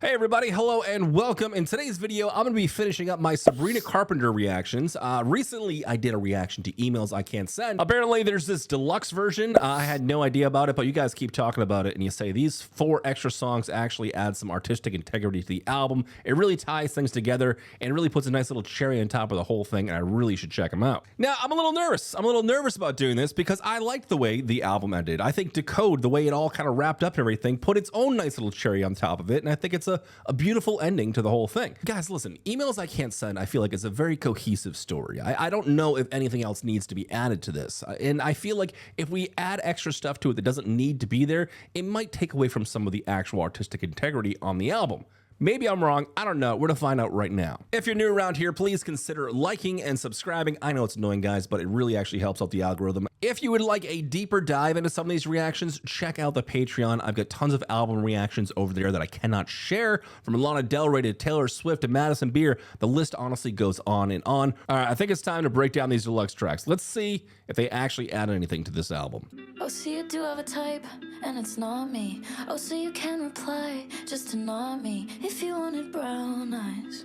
Hey everybody, hello and welcome. In today's video, I'm going to be finishing up my Sabrina Carpenter reactions. Recently, I did a reaction to Emails I Can't Send. Apparently, there's this deluxe version. I had no idea about it, but you guys keep talking about it, and you say these 4 extra songs actually add some artistic integrity to the album. It really ties things together and really puts a nice little cherry on top of the whole thing, and I really should check them out. Now, I'm a little nervous. I'm a little nervous about doing this because I liked the way the album ended. I think Decode, the way it all kind of wrapped up and everything, put its own nice little cherry on top of it, and I think it's a beautiful ending to the whole thing. Guys, listen, Emails I Can't Send, I feel like it's a very cohesive story. I don't know if anything else needs to be added to this. And I feel like if we add extra stuff to it that doesn't need to be there, it might take away from some of the actual artistic integrity on the album. Maybe I'm wrong. I don't know. We're going to find out right now. If you're new around here, please consider liking and subscribing. I know it's annoying, guys, but it really actually helps out the algorithm. If you would like a deeper dive into some of these reactions, check out the Patreon. I've got tons of album reactions over there that I cannot share, from Lana Del Rey to Taylor Swift to Madison Beer. The list honestly goes on and on. All right, I think it's time to break down these deluxe tracks. Let's see if they actually add anything to this album. Oh, so you do have a type, and it's not me. Oh, so you can reply just to not me. If you wanted brown eyes,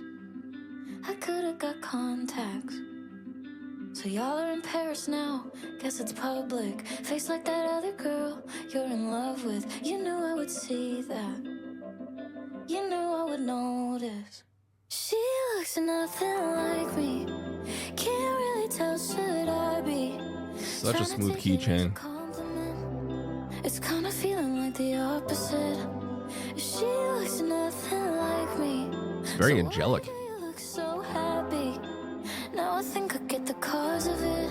I could've got contacts. So y'all are in Paris now, guess it's public. Face like that other girl you're in love with. You knew I would see that, you knew I would notice. She looks nothing like me, can't really tell, should I be? Such a smooth keychain. It's kinda feeling like the opposite. She looks nothing like me. Very angelic. You look so happy. Now I think I get the cause of it.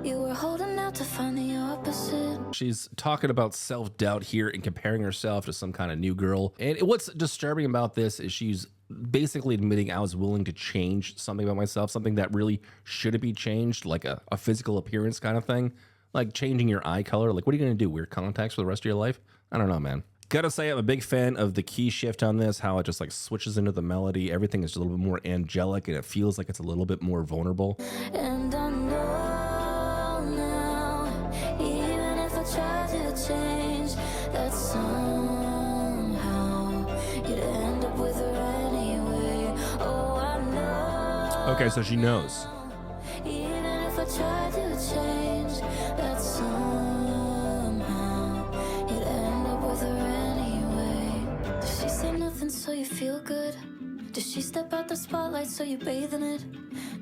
You were holding out to find the opposite. She's talking about self-doubt here and comparing herself to some kind of new girl. And what's disturbing about this is she's basically admitting I was willing to change something about myself, something that really shouldn't be changed, like a physical appearance kind of thing. Like changing your eye color. Like, what are you going to do? Wear contacts for the rest of your life? I don't know, man. Gotta say, I'm a big fan of the key shift on this, how it just like switches into the melody. Everything is a little bit more angelic and it feels like it's a little bit more vulnerable. And I know now, even if I try to change, that somehow you'd end up with her anyway. Oh, I know. Okay, so she knows. Even if I try to change, that somehow you'd end up with her anyway. Does she say nothing so you feel good? Does she step out the spotlight so you bathe in it?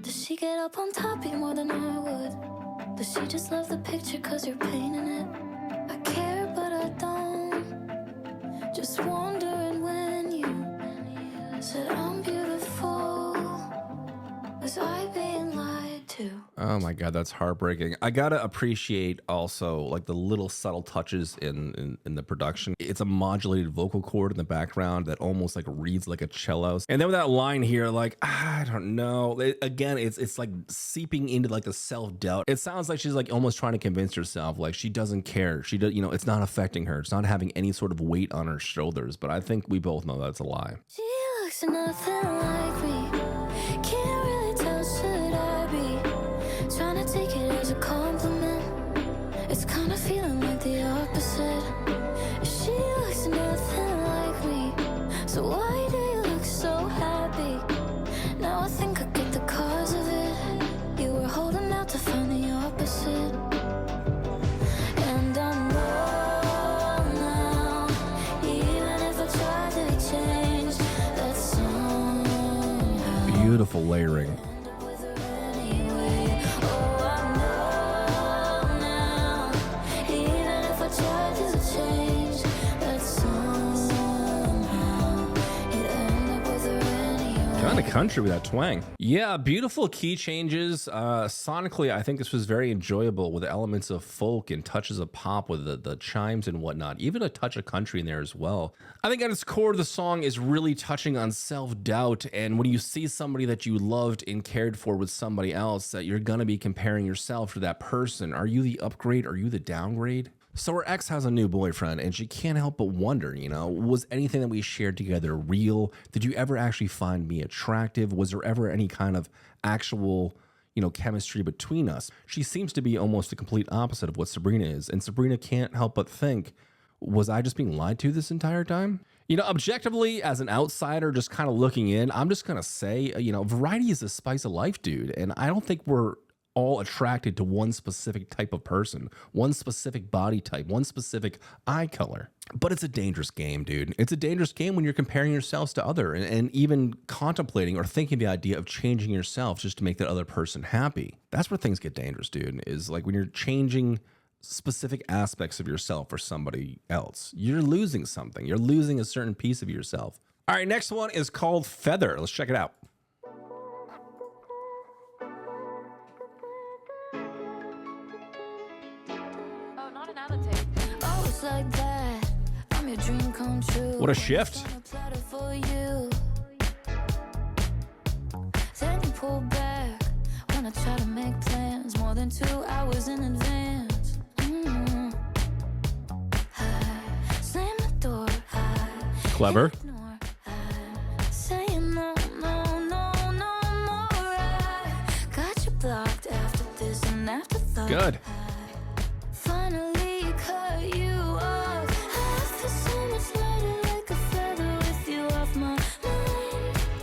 Does she get up on top of you more than I would? Does she just love the picture cause you're painting it? I care but I don't. Just wondering when you said I'm beautiful, was I being lied to? Oh my God, that's heartbreaking. I gotta appreciate also like the little subtle touches in the production. It's a modulated vocal cord in the background that almost like reads like a cello. And then with that line here, like, I don't know. Again, it's like seeping into like the self-doubt. It sounds like she's like almost trying to convince herself like she doesn't care. She does, you know, it's not affecting her. It's not having any sort of weight on her shoulders. But I think we both know that's a lie. She looks nothing like me. Can't really tell, should I be trying to take it as a compliment? It's kind of feeling like the opposite. She looks nothing like me. So why do you look so happy? Now I think I get the cause of it. You were holding out to find the opposite. And I know now, even if I try to change, that somehow Beautiful layering. end up with her anyway. Oh, I know now, even if I try to change, that somehow you'd end up with her anyway. Kind of country with that twang. Yeah, beautiful key changes. Sonically, I think this was very enjoyable with elements of folk and touches of pop with the chimes and whatnot. Even a touch of country in there as well. I think at its core, the song is really touching on self-doubt. And when you see somebody that you loved and cared for with somebody else, that you're going to be comparing yourself to that person. Are you the upgrade? Are you the downgrade? So her ex has a new boyfriend and she can't help but wonder, you know, was anything that we shared together real? Did you ever actually find me attractive? Was there ever any kind of actual, you know, chemistry between us? She seems to be almost the complete opposite of what Sabrina is. And Sabrina can't help but think, was I just being lied to this entire time? You know, objectively, as an outsider, just kind of looking in, I'm just going to say, you know, variety is the spice of life, dude. And I don't think we're all attracted to one specific type of person, one specific body type, one specific eye color. But it's a dangerous game, dude. It's a dangerous game when you're comparing yourselves to other and even contemplating or thinking the idea of changing yourself just to make that other person happy. That's where things get dangerous, dude, is like when you're changing specific aspects of yourself for somebody else. You're losing something. You're losing a certain piece of yourself. All right, next one is called Feather. Let's check it out. Oh, not another tape. Oh, it's like that. I'm your dream come true. What a shift. For you. Then you pull back when I try to make plans more than 2 hours in advance. Slam the door. Clever. Saying no, no, no, no more. I got you blocked after this and after thought. Good. Finally cut you off. I feel so much lighter like a feather with you off my mind.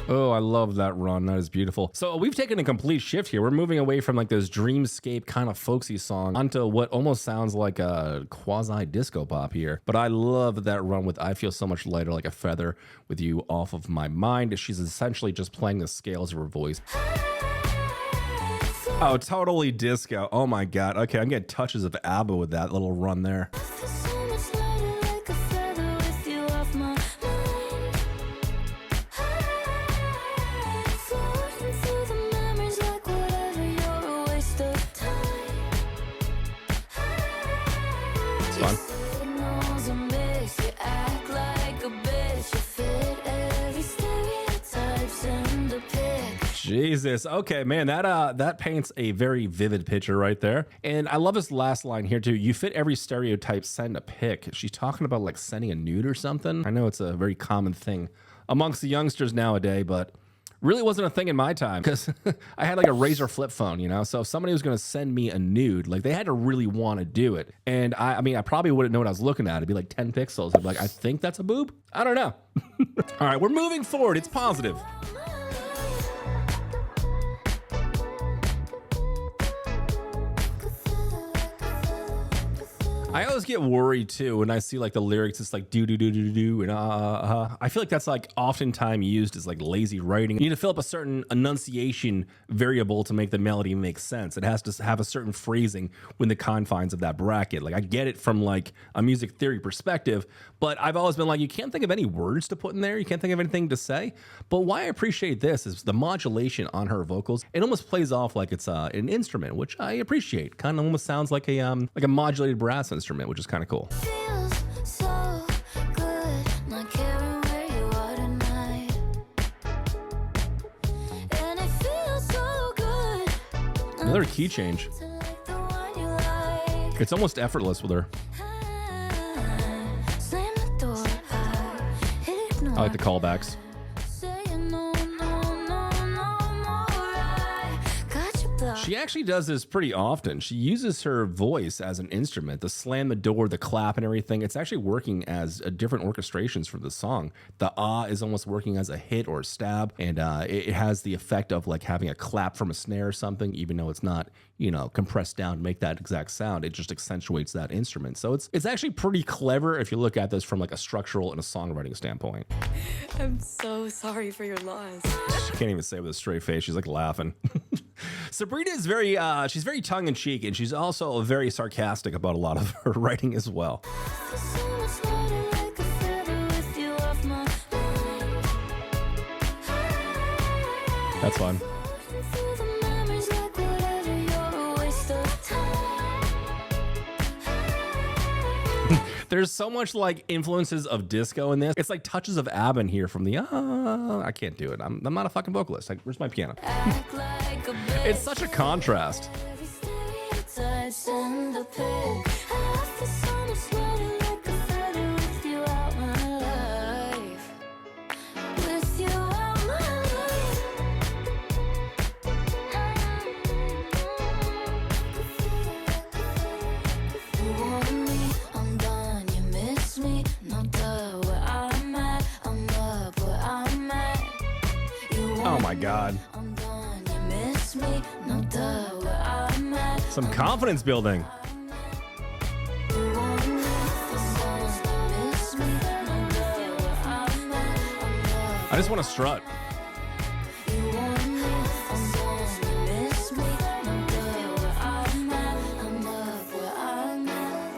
Oh, I love that run. That is beautiful. So we've taken a complete shift here. We're moving away from like this dreamscape kind of folksy song onto what almost sounds like a quasi disco pop here. But I love that run with I feel so much lighter like a feather with you off of my mind. She's essentially just playing the scales of her voice. Oh, totally disco. Oh my God. Okay, I'm getting touches of ABBA with that little run there. I feel so much lighter like a feather with you off my mind. Floating through the memories like whatever, you're a waste of time. It's fun. Signals a mix, you act like a bitch. You fit every stereotype, send a pic. Jesus. Okay, man, that paints a very vivid picture right there. And I love this last line here too. You fit every stereotype, send a pic. She's talking about like sending a nude or something. I know it's a very common thing amongst the youngsters nowadays, but really wasn't a thing in my time because I had like a Razor flip phone, you know? So if somebody was going to send me a nude, like they had to really want to do it. And I mean, I probably wouldn't know what I was looking at. It'd be like 10 pixels. I'd be like, I think that's a boob. I don't know. All right, we're moving forward. It's positive. I always get worried too when I see like the lyrics. It's like do do do do do and I feel like that's like oftentimes used as like lazy writing. You need to fill up a certain enunciation variable to make the melody make sense. It has to have a certain phrasing within the confines of that bracket. Like I get it from like a music theory perspective, but I've always been like, you can't think of any words to put in there. You can't think of anything to say. But why I appreciate this is the modulation on her vocals. It almost plays off like it's an instrument, which I appreciate. Kind of almost sounds like a modulated brass instrument, which is kind of cool. Feels so good, not caring where you are tonight. And it feels so good. Another key change. To like the one you like. It's almost effortless with her. Slam the door, ignore. I like the callbacks. Saying no, no, no, no more. I got you blocked. She actually does this pretty often. She uses her voice as an instrument, the slam the door, the clap and everything. It's actually working as different orchestrations for the song. The is almost working as a hit or a stab, and it has the effect of like having a clap from a snare or something, even though it's not, you know, compressed down to make that exact sound. It just accentuates that instrument. So it's actually pretty clever if you look at this from like a structural and a songwriting standpoint. I'm so sorry for your loss. She can't even say it with a straight face. She's like laughing. Sabrina is very, she's very tongue-in-cheek, and she's also very sarcastic about a lot of her writing as well. Feel so much lighter like a feather with you off my mind. That's fun. Floating through the memories like whatever, you're a waste of time. There's so much like influences of disco in this. It's like touches of ABBA in here from the, I can't do it. I'm not a fucking vocalist. Like, where's my piano? Act like a bitch. It's such a contrast. Every stereotype, send a pic. I feel so much lighter like a feather with you out my life. With you out my life. You want me, I'm done. You miss me, no doubt where I'm at. Oh my God. I'm done, you miss me, no duh, where I'm at. Some confidence building. You want me, the songs, you miss me, no duh, where I'm at. I just want to strut. You want me, the songs, you miss me, no duh, where I'm at. I'm up where I'm at.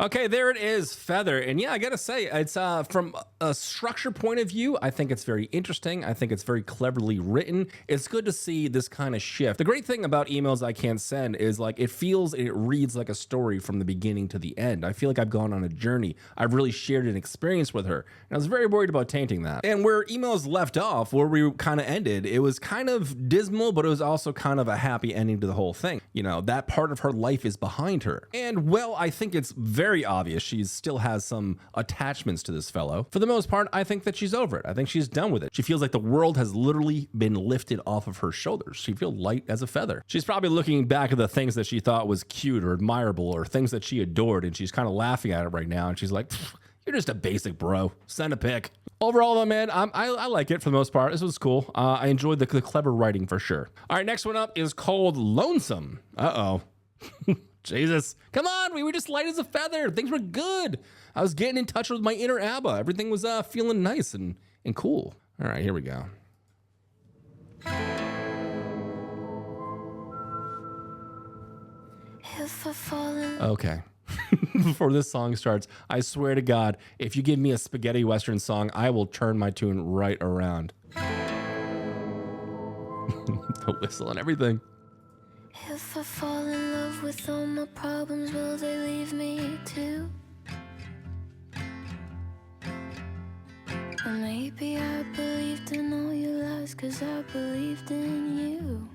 Okay, there it is, Feather. And yeah, I gotta say, it's from a structure point of view, I think it's very interesting. I think it's very cleverly written. It's good to see this kind of shift. The great thing about Emails I Can't Send is like it feels and it reads like a story from the beginning to the end. I feel like I've gone on a journey. I've really shared an experience with her. And I was very worried about tainting that. And where Emails left off, where we kind of ended, it was kind of dismal, but it was also kind of a happy ending to the whole thing. You know, that part of her life is behind her. And well, I think it's very obvious she still has some attachments to this fellow. For the most part, I think that she's over it. I think she's done with it. She feels like the world has literally been lifted off of her shoulders. She feels light as a feather. She's probably looking back at the things that she thought was cute or admirable or things that she adored, and she's kind of laughing at it right now. And she's like, you're just a basic bro. Send a pic. Overall, though, man, I like it for the most part. This was cool. I enjoyed the clever writing for sure. All right, next one up is called Lonesome. Uh-oh. Jesus. Come on. We were just light as a feather. Things were good. I was getting in touch with my inner ABBA. Everything was feeling nice and cool. All right, here we go. If I fall in Okay. Before this song starts, I swear to God, if you give me a spaghetti western song, I will turn my tune right around. The whistle and everything. If I fall in love with all my problems, will they leave me too? Or maybe I believed in all your lies 'cause I believed in you.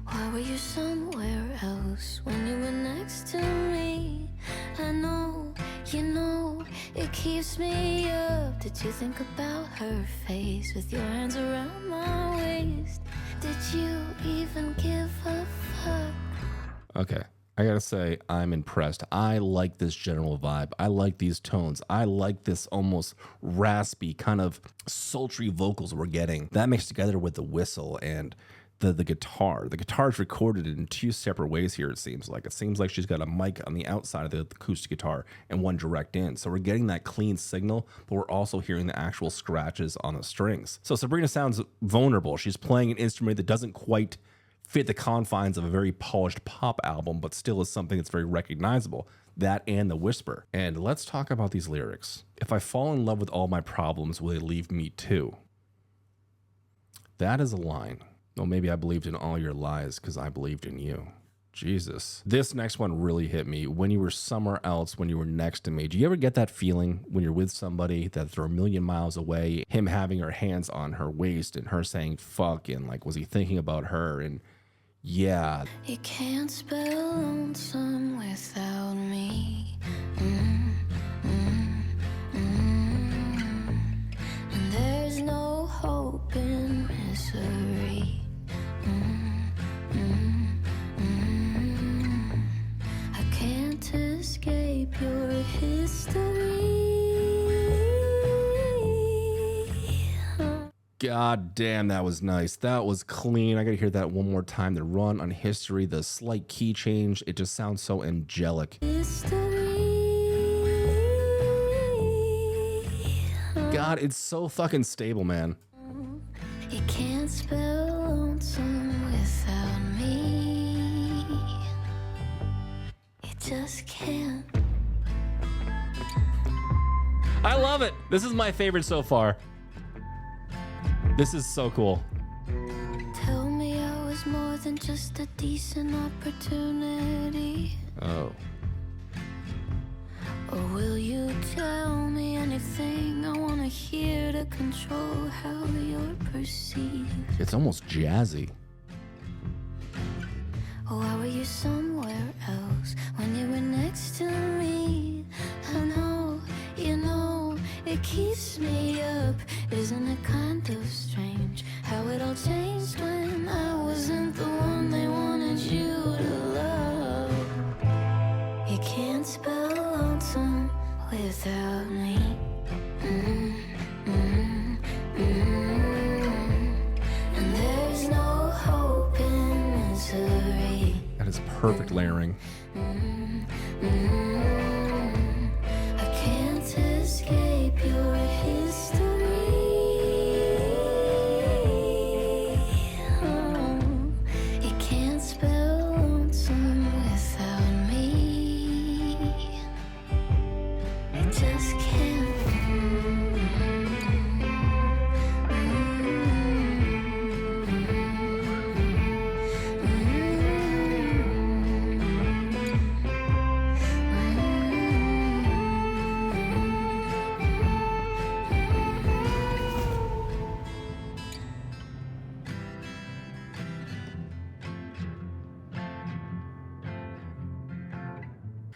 Why were you somewhere else when you were next to me? I know, you know, it keeps me up. Did you think about her face with your hands around my waist? Did you even give a fuck? Okay. I gotta say, I'm impressed. I like this general vibe. I like these tones. I like this almost raspy, kind of sultry vocals we're getting. That mixed together with the whistle and the guitar. The guitar is recorded in two separate ways here, it seems like. It seems like she's got a mic on the outside of the acoustic guitar and one direct in. So we're getting that clean signal, but we're also hearing the actual scratches on the strings. So Sabrina sounds vulnerable. She's playing an instrument that doesn't quite fit the confines of a very polished pop album, but still is something that's very recognizable. That and the whisper. And let's talk about these lyrics. If I fall in love with all my problems, will they leave me too? That is a line. Well, maybe I believed in all your lies because I believed in you. Jesus. This next one really hit me. When you were somewhere else, when you were next to me. Do you ever get that feeling when you're with somebody that they're a million miles away, him having her hands on her waist and her saying fuck, and like, was he thinking about her? And yeah. You can't spell lonesome without me. And there's no hope in misery. I can't escape your history. God damn, that was nice. That was clean. I gotta hear that one more time. The run on history, the slight key change. It just sounds so angelic. God, it's so fucking stable, man. You can't spell lonesome without me. You just can't. I love it. This is my favorite so far. This is so cool. Tell me I was more than just a decent opportunity. Oh. Or will you tell me anything I want to hear to control how you're perceived? It's almost jazzy. Why were you somewhere else when you were next to me? I know, you know, it keeps me up. Isn't it kind of strange how it all changed when I wasn't the one they wanted you to love? You can't spell lonesome without me. And there's no hope in misery. That is perfect layering. I can't escape your history. You can't spell lonesome without me. I just can't.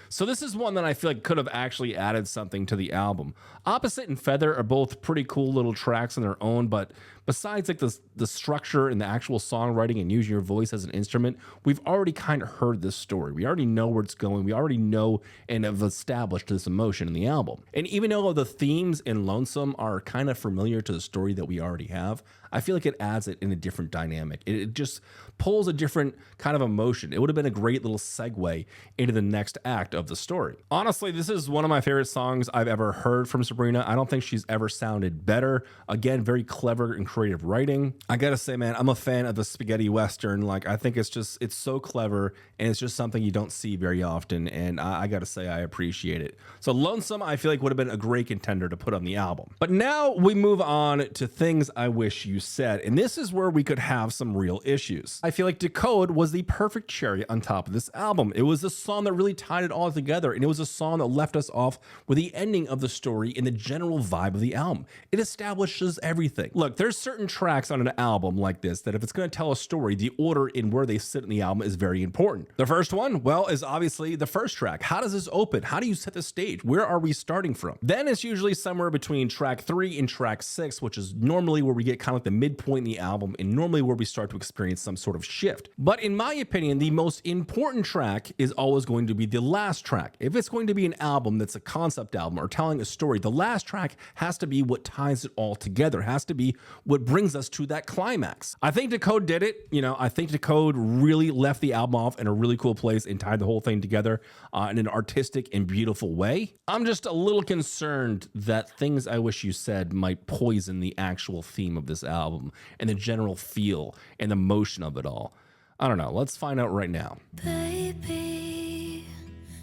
So this is one that I feel like could have actually added something to the album. Opposite and Feather are both pretty cool little tracks on their own, but besides like the structure and the actual songwriting and using your voice as an instrument, we've already kind of heard this story. We already know where it's going. We already know and have established this emotion in the album. And even though the themes in Lonesome are kind of familiar to the story that we already have, I feel like it adds it in a different dynamic. It just pulls a different kind of emotion. It would have been a great little segue into the next act of the story. Honestly, this is one of my favorite songs I've ever heard from Sabrina. I don't think she's ever sounded better. Again, very clever and creative writing. I gotta say, man, I'm a fan of the spaghetti western. Like, I think it's so clever, and it's just something you don't see very often, and I gotta say I appreciate it. So Lonesome, I feel like would have been a great contender to put on the album. But now we move on to Things I Wish You Said, and this is where we could have some real issues. I feel like Decode was the perfect cherry on top of this album. It was a song that really tied it all together, and it was a song that left us off with the ending of the story and the general vibe of the album. It establishes everything. Look, there's certain tracks on an album like this that if it's going to tell a story, the order in where they sit in the album is very important. The first one, well, is obviously the first track. How does this open? How do you set the stage? Where are we starting from? Then it's usually somewhere between track 3 and track 6, which is normally where we get kind of like the midpoint in the album and normally where we start to experience some sort of shift. But in my opinion, the most important track is always going to be the last track. If it's going to be an album that's a concept album or telling a story, the last track has to be what ties it all together, has to be what brings us to that climax. I think Decode did it. I think Decode really left the album off in a really cool place and tied the whole thing together in an artistic and beautiful way. I'm just a little concerned that Things I Wish You Said might poison the actual theme of this album and the general feel and the motion of it all. I don't know. Let's find out right now. Baby,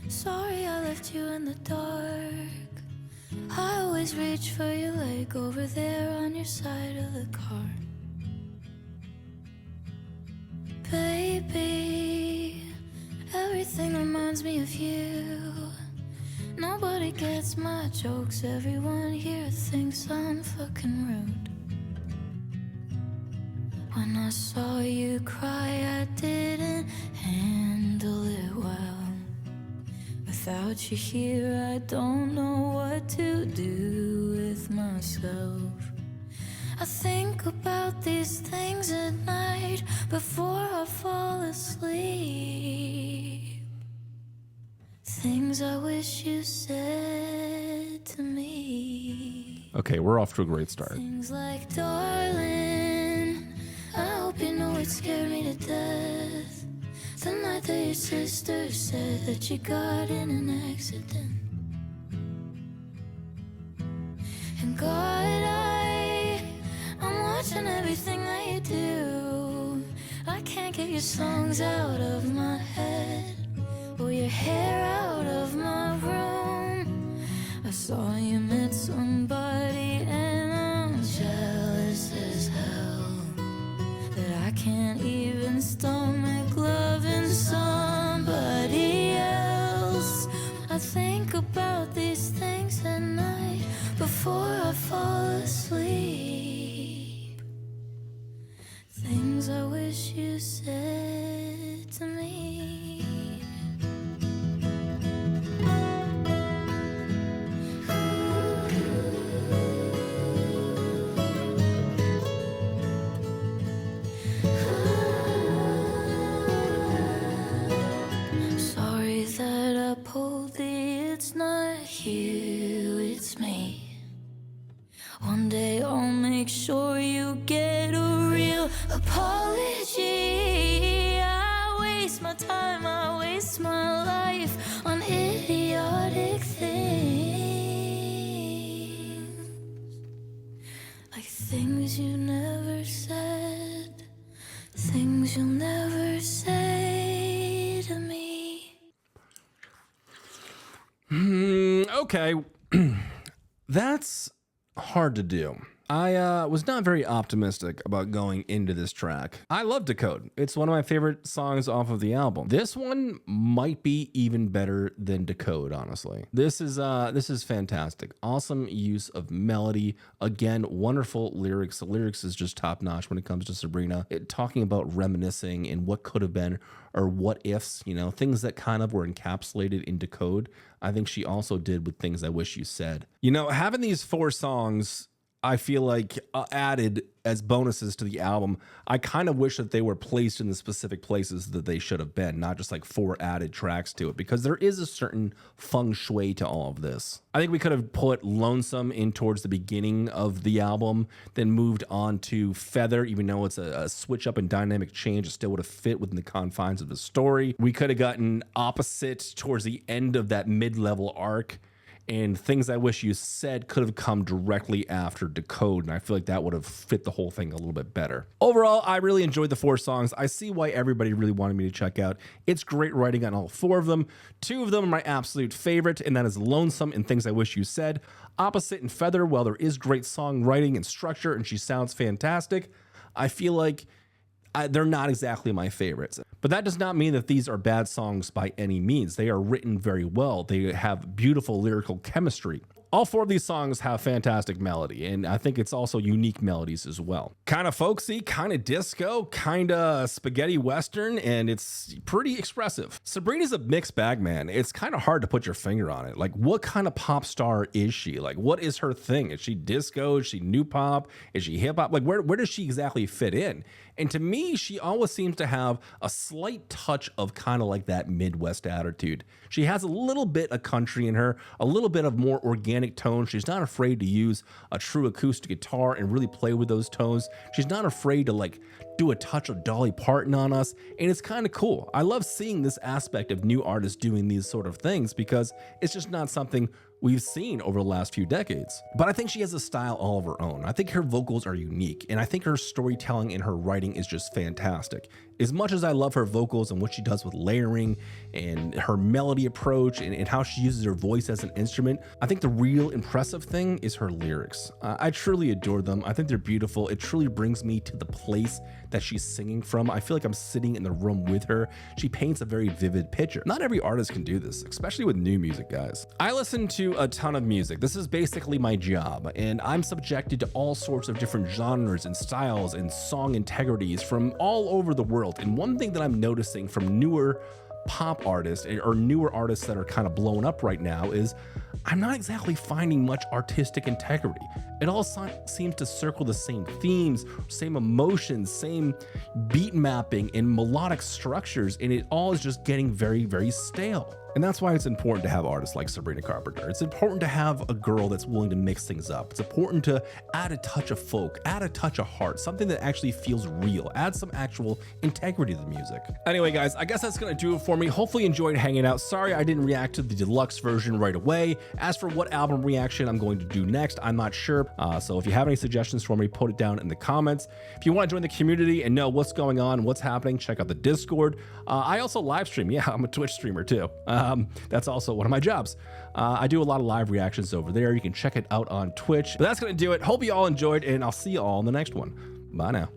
sorry I left you in the dark. I always reach for your leg over there on your side of the car. Baby, everything reminds me of you. Nobody gets my jokes, everyone here thinks I'm fucking rude. When I saw you cry, I didn't handle it well. Without you here, I don't know what to do with myself. I think about these things at night before I fall asleep. Things I wish you said to me. Okay, we're off to a great start. Things like, darling, I hope you know it scared me to death. The night that your sister said that you got in an accident. And God, I'm watching everything that you do. I can't get your songs out of my head or your hair out of my room. I saw you met somebody and I'm jealous as hell that I can't even stomach loving somebody else. I think about these things at night before I fall asleep. Things I wish you said to me. Sorry that I pulled the it's not here you never said, things you'll never say to me. Okay. That's hard to do. I was not very optimistic about going into this track. I love Decode. It's one of my favorite songs off of the album. This one might be even better than Decode, honestly. This is fantastic. Awesome use of melody. Again, wonderful lyrics. The lyrics is just top notch when it comes to Sabrina. Talking about reminiscing and what could have been or what ifs, you know, things that kind of were encapsulated in Decode. I think she also did with Things I Wish You Said. You know, having these 4 songs, I feel like added as bonuses to the album, I kind of wish that they were placed in the specific places that they should have been, not just like 4 added tracks to it, because there is a certain feng shui to all of this. I think we could have put Lonesome in towards the beginning of the album, then moved on to Feather, even though it's a switch up and dynamic change, it still would have fit within the confines of the story. We could have gotten Opposite towards the end of that mid-level arc, and Things I Wish You Said could have come directly after Decode, and I feel like that would have fit the whole thing a little bit better. Overall, I really enjoyed the 4 songs. I see why everybody really wanted me to check out. It's great writing on all 4 of them. 2 of them are my absolute favorite, and that is Lonesome and Things I Wish You Said. Opposite and Feather, while there is great songwriting and structure, and she sounds fantastic, I feel like they're not exactly my favorites. But that does not mean that these are bad songs by any means. They are written very well. They have beautiful lyrical chemistry. All 4 of these songs have fantastic melody, and I think it's also unique melodies as well. Kind of folksy, kind of disco, kind of spaghetti western, and it's pretty expressive. Sabrina's a mixed bag, man. It's kind of hard to put your finger on it. Like, what kind of pop star is she? Like, what is her thing? Is she disco? Is she new pop? Is she hip hop? Like, where does she exactly fit in? And to me, she always seems to have a slight touch of kind of like that Midwest attitude. She has a little bit of country in her, a little bit of more organic tone. She's not afraid to use a true acoustic guitar and really play with those tones. She's not afraid to like do a touch of Dolly Parton on us, and it's kind of cool. I love seeing this aspect of new artists doing these sort of things because it's just not something we've seen over the last few decades. But I think she has a style all of her own. I think her vocals are unique, and I think her storytelling and her writing is just fantastic. As much as I love her vocals and what she does with layering and her melody approach and how she uses her voice as an instrument, I think the real impressive thing is her lyrics. I truly adore them. I think they're beautiful. It truly brings me to the place that she's singing from. I feel like I'm sitting in the room with her. She paints a very vivid picture. Not every artist can do this, especially with new music, guys. I listen to a ton of music. This is basically my job, and I'm subjected to all sorts of different genres and styles and song integrities from all over the world. And one thing that I'm noticing from newer pop artists or newer artists that are kind of blowing up right now is I'm not exactly finding much artistic integrity. It all seems to circle the same themes, same emotions, same beat mapping and melodic structures, and it all is just getting very, very stale. And that's why it's important to have artists like Sabrina Carpenter. It's important to have a girl that's willing to mix things up. It's important to add a touch of folk, add a touch of heart, something that actually feels real, add some actual integrity to the music. Anyway, guys, I guess that's gonna do it for me. Hopefully you enjoyed hanging out. Sorry I didn't react to the deluxe version right away. As for what album reaction I'm going to do next, I'm not sure. So if you have any suggestions for me, put it down in the comments. If you want to join the community and know what's going on, what's happening, check out the Discord. I also live stream. Yeah, I'm a Twitch streamer too. That's also one of my jobs. I do a lot of live reactions over there. You can check it out on Twitch. But that's going to do it. Hope you all enjoyed, and I'll see you all in the next one. Bye now.